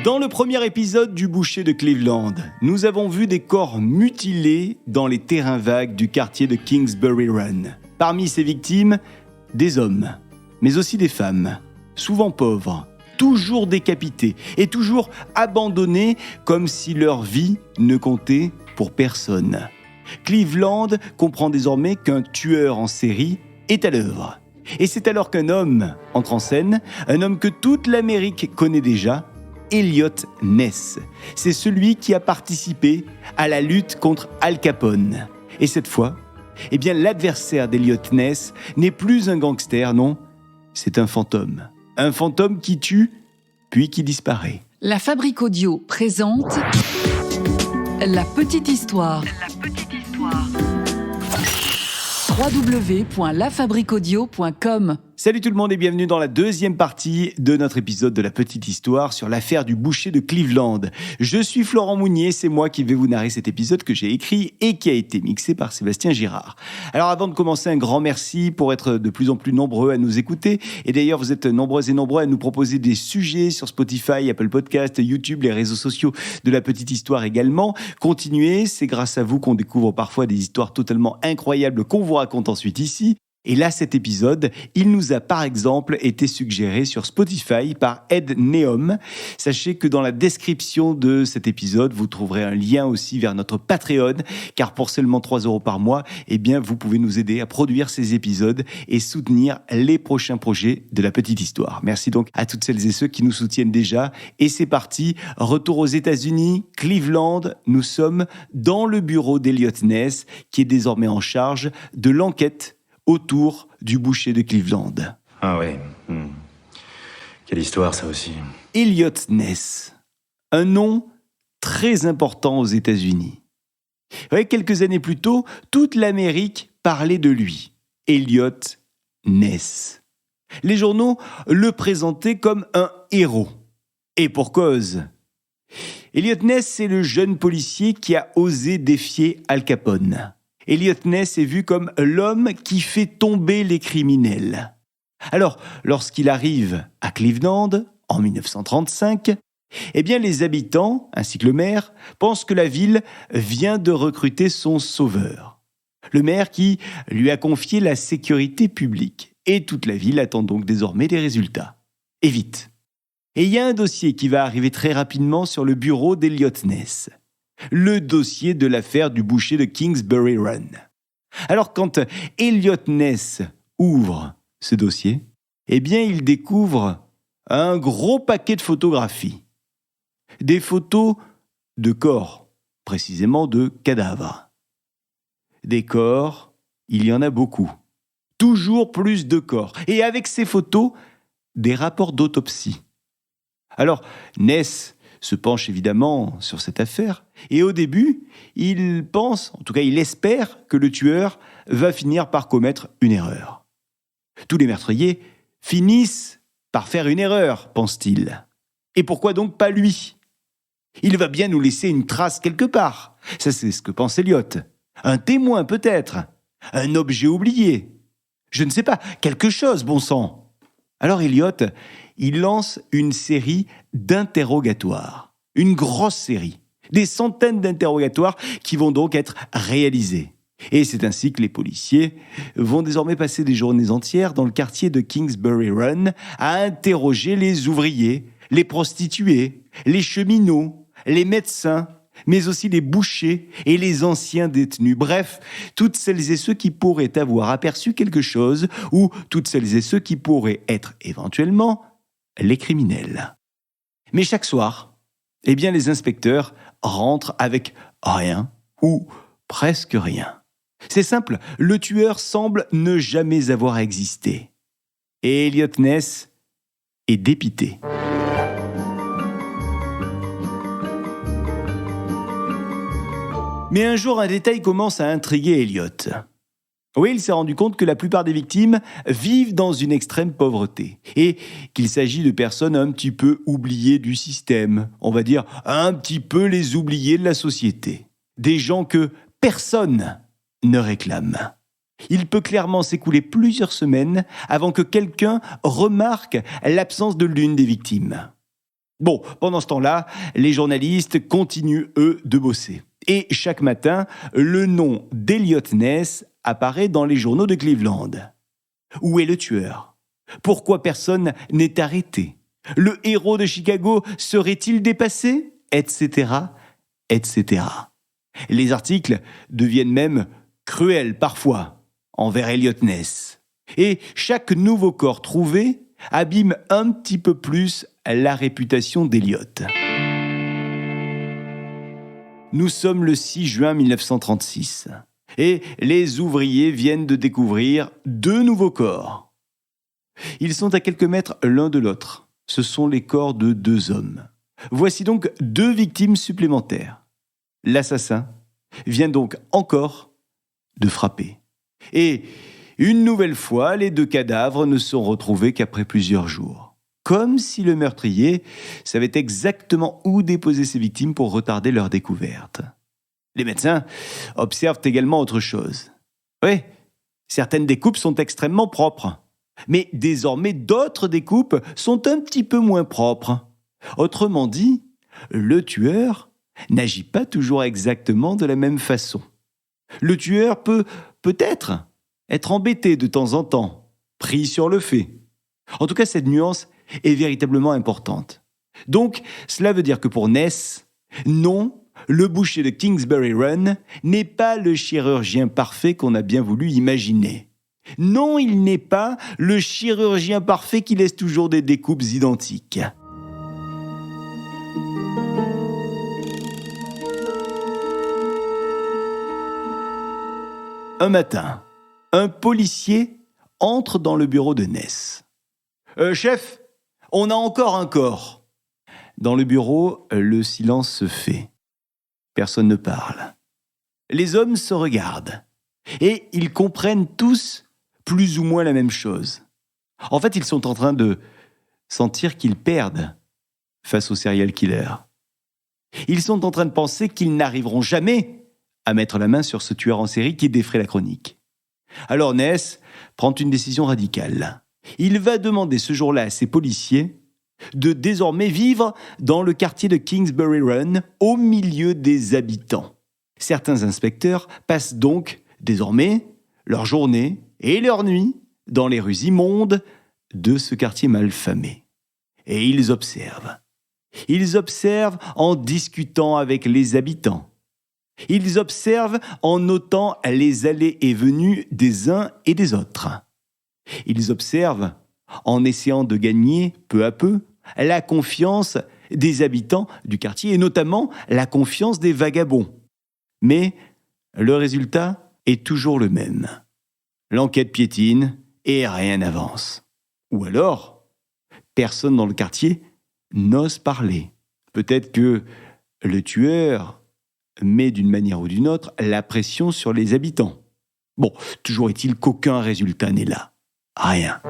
Dans le premier épisode du bûcher de Cleveland, nous avons vu des corps mutilés dans les terrains vagues du quartier de Kingsbury Run. Parmi ces victimes, des hommes, mais aussi des femmes, souvent pauvres, toujours décapités et toujours abandonnés comme si leur vie ne comptait pour personne. Cleveland comprend désormais qu'un tueur en série est à l'œuvre. Et c'est alors qu'un homme entre en scène, un homme que toute l'Amérique connaît déjà, Eliot Ness. C'est celui qui a participé à la lutte contre Al Capone. Et cette fois, l'adversaire d'Eliot Ness n'est plus un gangster, non, c'est un fantôme. Un fantôme qui tue, puis qui disparaît. La Fabrique Audio présente La Petite Histoire. www.lafabriqueaudio.com. Salut tout le monde et bienvenue dans la deuxième partie de notre épisode de La Petite Histoire sur l'affaire du bûcher de Cleveland. Je suis Florent Mounier, c'est moi qui vais vous narrer cet épisode que j'ai écrit et qui a été mixé par Sébastien Girard. Alors avant de commencer, un grand merci pour être de plus en plus nombreux à nous écouter. Et d'ailleurs, vous êtes nombreuses et nombreux à nous proposer des sujets sur Spotify, Apple Podcast, YouTube, les réseaux sociaux de La Petite Histoire également. Continuez, c'est grâce à vous qu'on découvre parfois des histoires totalement incroyables qu'on vous raconte ensuite ici. Et là, cet épisode, il nous a par exemple été suggéré sur Spotify par Ed Neom. Sachez que dans la description de cet épisode, vous trouverez un lien aussi vers notre Patreon, car pour seulement 3 € par mois, vous pouvez nous aider à produire ces épisodes et soutenir les prochains projets de La Petite Histoire. Merci donc à toutes celles et ceux qui nous soutiennent déjà. Et c'est parti, retour aux États-Unis, Cleveland. Nous sommes dans le bureau d'Eliot Ness, qui est désormais en charge de l'enquête autour du bûcher de Cleveland. Ah ouais. Quelle histoire, ça aussi. Eliot Ness, un nom très important aux États-Unis. Ouais, quelques années plus tôt, toute l'Amérique parlait de lui. Eliot Ness. Les journaux le présentaient comme un héros. Et pour cause. Eliot Ness, c'est le jeune policier qui a osé défier Al Capone. Eliot Ness est vu comme l'homme qui fait tomber les criminels. Alors, lorsqu'il arrive à Cleveland, en 1935, les habitants, ainsi que le maire, pensent que la ville vient de recruter son sauveur. Le maire qui lui a confié la sécurité publique. Et toute la ville attend donc désormais des résultats. Et vite. Et il y a un dossier qui va arriver très rapidement sur le bureau d'Eliot Ness. Le dossier de l'affaire du bûcher de Kingsbury Run. Alors quand Eliot Ness ouvre ce dossier, il découvre un gros paquet de photographies. Des photos de corps, précisément de cadavres. Des corps, il y en a beaucoup. Toujours plus de corps. Et avec ces photos, des rapports d'autopsie. Alors, Ness se penche évidemment sur cette affaire. Et au début, il pense, en tout cas il espère, que le tueur va finir par commettre une erreur. Tous les meurtriers finissent par faire une erreur, pense-t-il. Et pourquoi donc pas lui ? Il va bien nous laisser une trace quelque part. Ça, c'est ce que pense Eliot. Un témoin peut-être. Un objet oublié. Je ne sais pas, quelque chose, bon sang. Alors Eliot, il lance une série d'interrogatoires. Une grosse série. Des centaines d'interrogatoires qui vont donc être réalisés. Et c'est ainsi que les policiers vont désormais passer des journées entières dans le quartier de Kingsbury Run à interroger les ouvriers, les prostituées, les cheminots, les médecins, mais aussi les bouchers et les anciens détenus. Bref, toutes celles et ceux qui pourraient avoir aperçu quelque chose ou toutes celles et ceux qui pourraient être éventuellement les criminels. Mais chaque soir, les inspecteurs rentrent avec rien ou presque rien. C'est simple, le tueur semble ne jamais avoir existé. Et Eliot Ness est dépité. Mais un jour, un détail commence à intriguer Eliot. Oui, il s'est rendu compte que la plupart des victimes vivent dans une extrême pauvreté et qu'il s'agit de personnes un petit peu oubliées du système, on va dire un petit peu les oubliés de la société. Des gens que personne ne réclame. Il peut clairement s'écouler plusieurs semaines avant que quelqu'un remarque l'absence de l'une des victimes. Bon, pendant ce temps-là, les journalistes continuent, eux, de bosser. Et chaque matin, le nom d'Eliot Ness apparaît dans les journaux de Cleveland. Où est le tueur ? Pourquoi personne n'est arrêté ? Le héros de Chicago serait-il dépassé ? Etc., etc. Les articles deviennent même cruels parfois envers Eliot Ness. Et chaque nouveau corps trouvé abîme un petit peu plus la réputation d'Eliot. Nous sommes le 6 juin 1936 et les ouvriers viennent de découvrir 2 nouveaux corps. Ils sont à quelques mètres l'un de l'autre. Ce sont les corps de 2 hommes. Voici donc 2 victimes supplémentaires. L'assassin vient donc encore de frapper. Et une nouvelle fois, les 2 cadavres ne sont retrouvés qu'après plusieurs jours. Comme si le meurtrier savait exactement où déposer ses victimes pour retarder leur découverte. Les médecins observent également autre chose. Oui, certaines découpes sont extrêmement propres. Mais désormais, d'autres découpes sont un petit peu moins propres. Autrement dit, le tueur n'agit pas toujours exactement de la même façon. Le tueur peut peut-être être embêté de temps en temps, pris sur le fait. En tout cas, cette nuance est véritablement importante. Donc, cela veut dire que pour Ness, non, le boucher de Kingsbury Run n'est pas le chirurgien parfait qu'on a bien voulu imaginer. Non, il n'est pas le chirurgien parfait qui laisse toujours des découpes identiques. Un matin, un policier entre dans le bureau de Ness. « Chef, on a encore un corps !» Dans le bureau, le silence se fait. Personne ne parle. Les hommes se regardent. Et ils comprennent tous plus ou moins la même chose. En fait, ils sont en train de sentir qu'ils perdent face au serial killer. Ils sont en train de penser qu'ils n'arriveront jamais à mettre la main sur ce tueur en série qui défraie la chronique. Alors Ness prend une décision radicale. Il va demander ce jour-là à ses policiers de désormais vivre dans le quartier de Kingsbury Run, au milieu des habitants. Certains inspecteurs passent donc désormais leur journée et leur nuit dans les rues immondes de ce quartier malfamé. Et ils observent. Ils observent en discutant avec les habitants. Ils observent en notant les allées et venues des uns et des autres. Ils observent en essayant de gagner peu à peu la confiance des habitants du quartier et notamment la confiance des vagabonds. Mais le résultat est toujours le même. L'enquête piétine et rien n'avance. Ou alors, personne dans le quartier n'ose parler. Peut-être que le tueur met d'une manière ou d'une autre la pression sur les habitants. Bon, toujours est-il qu'aucun résultat n'est là. Rien.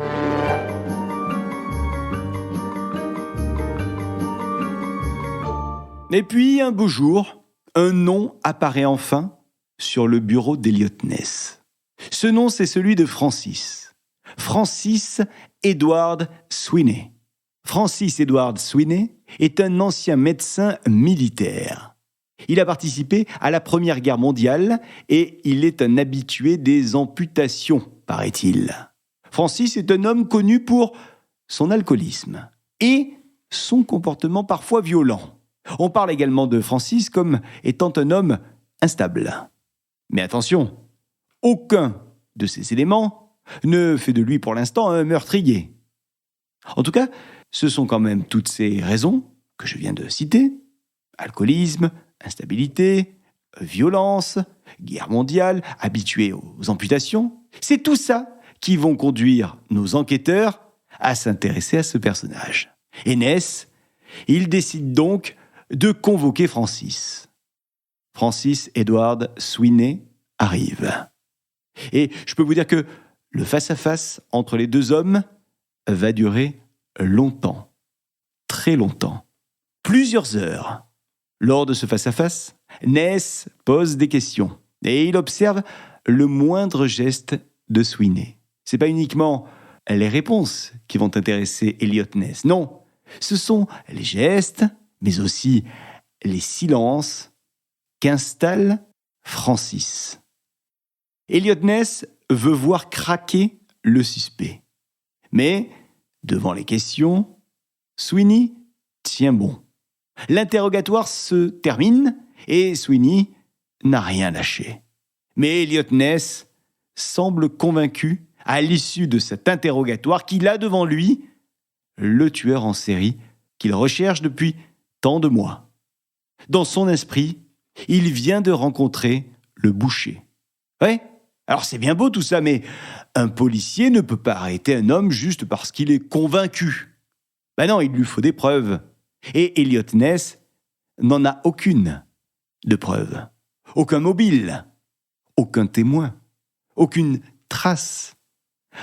Et puis, un beau jour, un nom apparaît enfin sur le bureau d'Eliot Ness. Ce nom, c'est celui de Francis. Francis Edward Sweeney. Francis Edward Sweeney est un ancien médecin militaire. Il a participé à la Première Guerre mondiale et il est un habitué des amputations, paraît-il. Francis est un homme connu pour son alcoolisme et son comportement parfois violent. On parle également de Francis comme étant un homme instable. Mais attention, aucun de ces éléments ne fait de lui pour l'instant un meurtrier. En tout cas, ce sont quand même toutes ces raisons que je viens de citer. Alcoolisme, instabilité, violence, guerre mondiale, habitué aux amputations. C'est tout ça qui vont conduire nos enquêteurs à s'intéresser à ce personnage. Et Ness, il décide donc de convoquer Francis. Francis Edward Sweeney arrive. Et je peux vous dire que le face-à-face entre les 2 hommes va durer longtemps, très longtemps, plusieurs heures. Lors de ce face-à-face, Ness pose des questions et il observe le moindre geste de Sweeney. Ce n'est pas uniquement les réponses qui vont intéresser Eliot Ness, non, Ce sont les gestes, mais aussi les silences qu'installe Francis. Elliot Ness veut voir craquer le suspect. Mais, devant les questions, Sweeney tient bon. L'interrogatoire se termine et Sweeney n'a rien lâché. Mais Elliot Ness semble convaincu, à l'issue de cet interrogatoire, qu'il a devant lui le tueur en série qu'il recherche depuis tant de mois. Dans son esprit, il vient de rencontrer le boucher. Ouais, alors c'est bien beau tout ça, mais un policier ne peut pas arrêter un homme juste parce qu'il est convaincu. Ben non, il lui faut des preuves. Et Elliot Ness n'en a aucune de preuve. Aucun mobile, aucun témoin, aucune trace.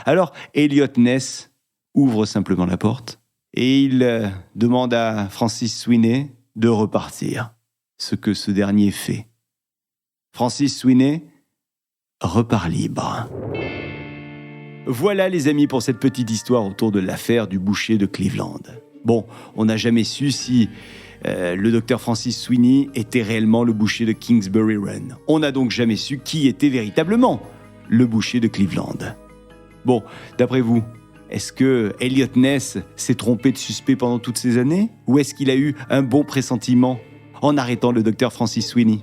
Alors Elliot Ness ouvre simplement la porte et il demande à Francis Sweeney de repartir, ce que ce dernier fait. Francis Sweeney repart libre. Voilà les amis pour cette petite histoire autour de l'affaire du boucher de Cleveland. Bon, on n'a jamais su si le docteur Francis Sweeney était réellement le boucher de Kingsbury Run. On n'a donc jamais su qui était véritablement le boucher de Cleveland. Bon, d'après vous, est-ce que Elliot Ness s'est trompé de suspect pendant toutes ces années? Ou est-ce qu'il a eu un bon pressentiment en arrêtant le docteur Francis Sweeney?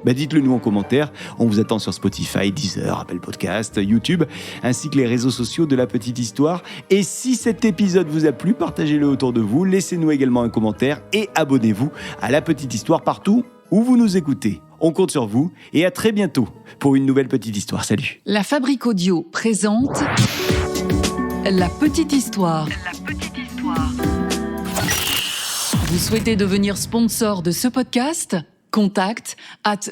Dites-le nous en commentaire, on vous attend sur Spotify, Deezer, Apple Podcast, YouTube, ainsi que les réseaux sociaux de La Petite Histoire. Et si cet épisode vous a plu, partagez-le autour de vous, laissez-nous également un commentaire et abonnez-vous à La Petite Histoire partout où vous nous écoutez. On compte sur vous et à très bientôt pour une nouvelle Petite Histoire. Salut. La Fabrique Audio présente La Petite Histoire. La Petite Histoire. Vous souhaitez devenir sponsor de ce podcast ? Contact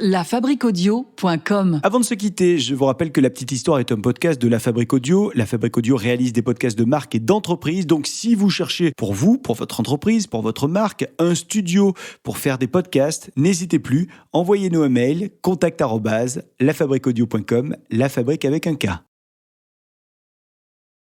@lafabriqueaudio.com. Avant de se quitter, je vous rappelle que La Petite Histoire est un podcast de La Fabrique Audio. La Fabrique Audio réalise des podcasts de marque et d'entreprise. Donc, si vous cherchez pour vous, pour votre entreprise, pour votre marque, un studio pour faire des podcasts, n'hésitez plus. Envoyez-nous un mail, contact@lafabriqueaudio.com, la fabrique avec un K.